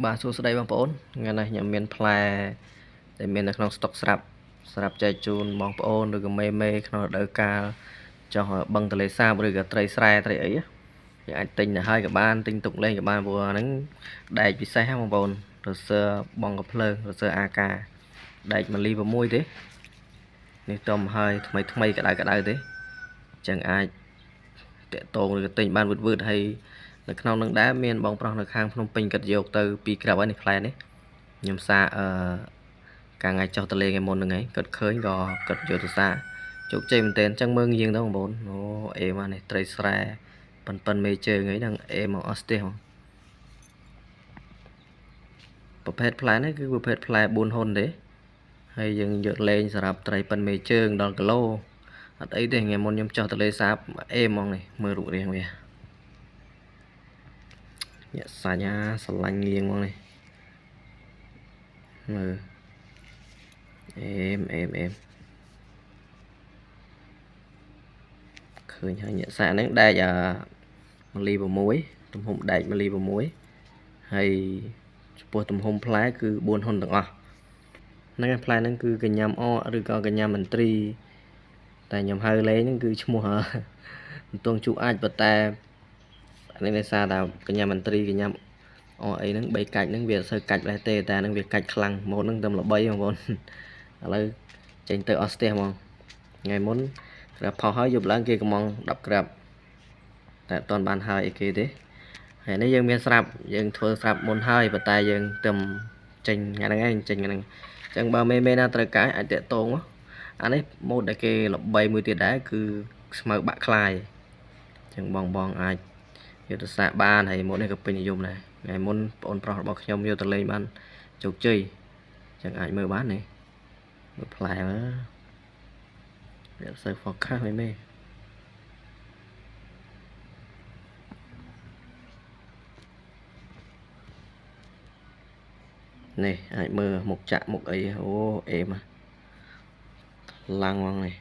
បាទសួស្តីបងប្អូនថ្ងៃនេះខ្ញុំមានផ្លែដែលមាននៅក្នុងស្តុកស្រាប់ចែកជូនបងប្អូនឬក៏មេក្នុងរដូវកាលចុះបឹងទន្លេសាបឬក៏ត្រីស្រែត្រីអីយើងអាចទិញទៅហើយក៏បានទិញទុកលេងក៏បានព្រោះហ្នឹងដែកពិសេសបងប្អូនរសើបងកំភ្លើងរសើអាកាដែក1លី6ទេនេះទុំហើយថ្មីក្តៅទេអញ្ចឹងអាចតាក់តងឬក៏ទិញបានវឺតហើយនៅក្នុងនឹងដែរមានបងប្រុសនៅខាងភ្នំពេញគាត់យកទៅ2ក្រាប់ហើយនេះផ្លែនេះខ្ញុំសាកាលថ្ងៃចុះទៅលេងឯមុនហ្នឹងឯងគាត់ឃើញក៏គាត់យកទៅសាជោគជ័យមែនទែនអញ្ចឹងមើងយើងទៅបងប្អូនអូអេមកនេះត្រីស្រែប៉ិនមេជើងអីហ្នឹងអេមកអស់ទេប្រភេទផ្លែនេះគឺប្រភេទផ្លែ4ហ៊ុនទេហើយយើងយកលេងសម្រាប់ត្រីប៉ិនមេជើងដល់គីឡូអត់អីទេថ្ងៃមុនខ្ញុំចុះទៅលេសាបអេហ្មងនេះមើលរូបរាងវាញាក់សាច់ស្រឡាញ់លៀងហ្មងនេះមើលអេមឃើញហើយញាក់សាច់ហ្នឹងដែក1លី6ទំហំដែក1លី6ហើយចំពោះទំហំផ្លែគឺ4ហ៊ុនទាំងអស់ហ្នឹងផ្លែហ្នឹងគឺកញ្ញាំអឬក៏កញ្ញាំមន្ត្រីតែខ្ញុំហៅលេងហ្នឹងគឺឈ្មោះមិនទងជួអាចប៉ុន្តែនេះដោយសារតែកញ្ញាមន្ត្រីកញ្ញាអអីហ្នឹង3កាច់ហ្នឹងវាអត់សូវកាច់ផ្លេះទេតែហ្នឹងវាកាច់ខ្លាំងម៉ូតហ្នឹងតែល្បីបងប្អូនឥឡូវចេញទៅអស់ស្ទះហ្មងថ្ងៃមុនក្រាបផុសហើយយប់ឡើងគេកំង10ក្រាបតែអត់ទាន់បានហើយអីគេទេហើយនេះយើងមានស្រាប់យើងធ្វើស្រាប់មុនហើយប៉ុន្តែយើងទៅចេញថ្ងៃហ្នឹងឯងចេញហ្នឹងអញ្ចឹងបើមេណាត្រូវការអាចតាក់តងអានេះម៉ូតដែលគេល្បីមួយទៀតដែរគឺស្មៅបាក់ខ្លាយអញ្ចឹងបងអាចយកទៅសាកបានហើយម៉ូតនេះក៏ពេញនិយមដែរថ្ងៃមុនបងប្រុសរបស់ខ្ញុំយកទៅលេងបានជោគជ័យអញ្ចឹងអាចមើលបាននេះមើលផ្លែមើលវាអត់សូវ focus មែនទេនេះអាចមើលមុខចាក់មុខអីអូអេមឡើងហ្មងនេះ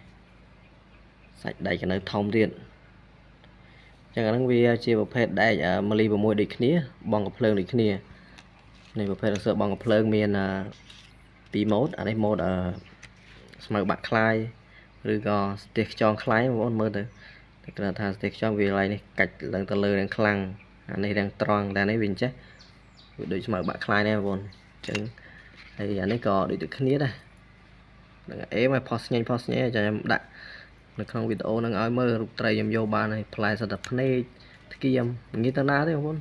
សាច់ដែកកនៅធំទៀតចឹងអាហ្នឹងវាជាប្រភេទដែក1លី6ដូចគ្នាបងកំភ្លើងដូចគ្នានេះប្រភេទរសើបងកំភ្លើងមាន2ម៉ូតអានេះម៉ូតស្មៅបាក់ខ្លាយឬក៏ស្ទះខ្យងខ្លាយបងប្អូនមើលទៅគេគ្រាន់ថាស្ទះខ្យងវាឡៃនេះកាច់ឡើងទៅលើរាងខ្លាំងអានេះរាងត្រង់តែនេះវាអញ្ចេះវាដូចស្មៅបាក់ខ្លាយដែរបងប្អូនអញ្ចឹងហើយអានេះក៏ដូចតែគ្នាដែរនឹងអេមកផុសស្ញេចាំខ្ញុំដាក់នៅក្នុងវីដេអូហ្នឹងឲ្យមើលរូបត្រីខ្ញុំយកបានហើយផ្លែសិតតែភ្នែកថ្គាមងាយទៅណាទេបងប្អូន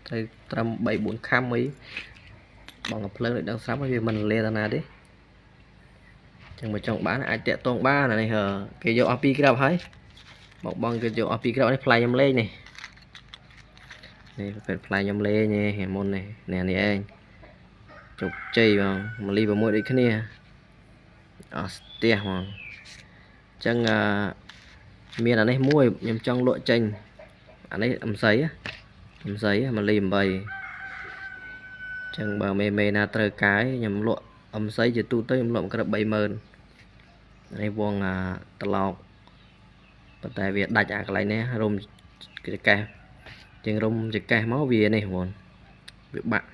ត្រីត្រឹម 3-4 ខាំអីបងកំភ្លើងដូចដឹងស្រាប់ហើយវាមិនលាទៅណាទេចឹងមកចង់បានអាចតាក់តងបានអានេះគេយកអស់2ក្រាបហើយបងគេយកអស់2ក្រាបនេះផ្លែខ្ញុំលេងនេះប្រភេទផ្លែខ្ញុំលេងនេះមុននេះនេះឯងជោគជ័យបង1លី6ដូចគ្នាអស់ស្ទះហ្មងចឹងមានអានេះមួយខ្ញុំចង់លក់ចេញអានេះអំស័យ1លី8ចឹងបើមេណាត្រូវកាយខ្ញុំលក់អំស័យជាទូទៅខ្ញុំលក់ក្រប 30000នេះវងត្រឡោកប៉ុន្តែវាដាច់អាកន្លែងនេះរុំចកេះជាងរុំចកេះមកវានេះបងវាបាក់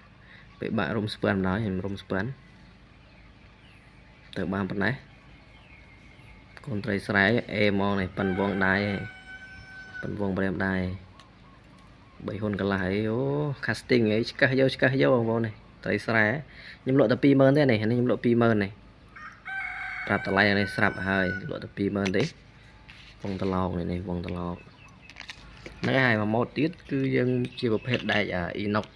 ពេលបាក់រុំស្ពាន់ម្ដងខ្ញុំរុំស្ពាន់ទៅបានប៉ុណ្ណេះកូនត្រីស្រែអេហ្មងនេះប៉ិនវងដៃប៉ិនវងព្រាមដៃ3ហ៊ុនកន្លះអីអូ casting អីឆ្កឹះយកបងប្អូននេះត្រីស្រែខ្ញុំលក់តែ20000ទេនេះខ្ញុំលក់20000នេះប្រាប់តម្លៃនេះស្រាប់ហើយលក់តែ20000ទេវងត្រឡោកនេះវងត្រឡោកហ្នឹងហើយមួយម៉ូតទៀតគឺយើងជាប្រភេទដែកអ៊ីណុក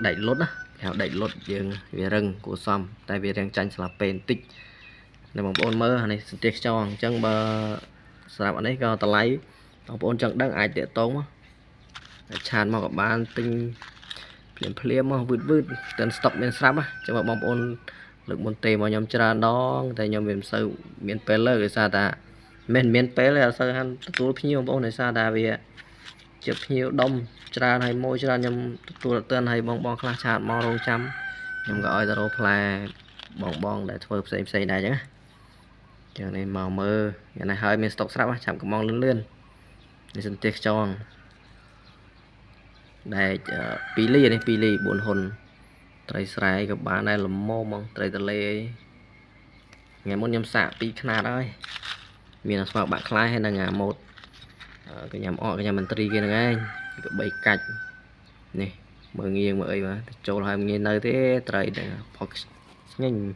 ដែកលុតណាគេហៅដែកលុតយើងវារឹងគួរសមតែវារាងចាញ់ស្លាពេបន្តិចអ្នកបងប្អូនមើលអានេះសន្ទះខ្យងអញ្ចឹងបើសម្រាប់អានេះក៏តម្លៃបងប្អូនចង់ដឹងអាចតាក់ទងមកឆានមកក៏បានទិញភ្លាមមកវឺតតែស្តុកមានស្រាប់ចឹងបើបងប្អូនលើកមុនទេមកខ្ញុំច្រើនដងតែខ្ញុំវាមិនសូវមានពេលលើដោយសារតែមិនមានពេលទេអត់សូវហាន់ទទួលភ្ញៀវបងប្អូនដោយសារតែវាជាភ្ញៀវដុំច្រើនហើយមួយច្រើនខ្ញុំទទួលអត់ទាន់ហើយបងខ្លះឆាតមករងចាំខ្ញុំក៏ឲ្យទៅរកផ្លែបងដែលធ្វើផ្សេងដែរចឹងចឹងនេះមកមើលយ៉ាងណាហើយមានស្តុកស្រាប់ចាំកំងលឿននេះសន្ទះខ្យង đại pí ly này pí ly buồn hồn trời sải các bạn này là mô mong trời tờ lê ngày mốt nhâm xạ pí khna đấy miền nào bạn khai hay là ngà một cái nhà họ cái nhà mình tri kia này cái bầy cạch này mở nghiêng mở ấy mà trâu hai nghiêng nơi thế trời để fox nhanh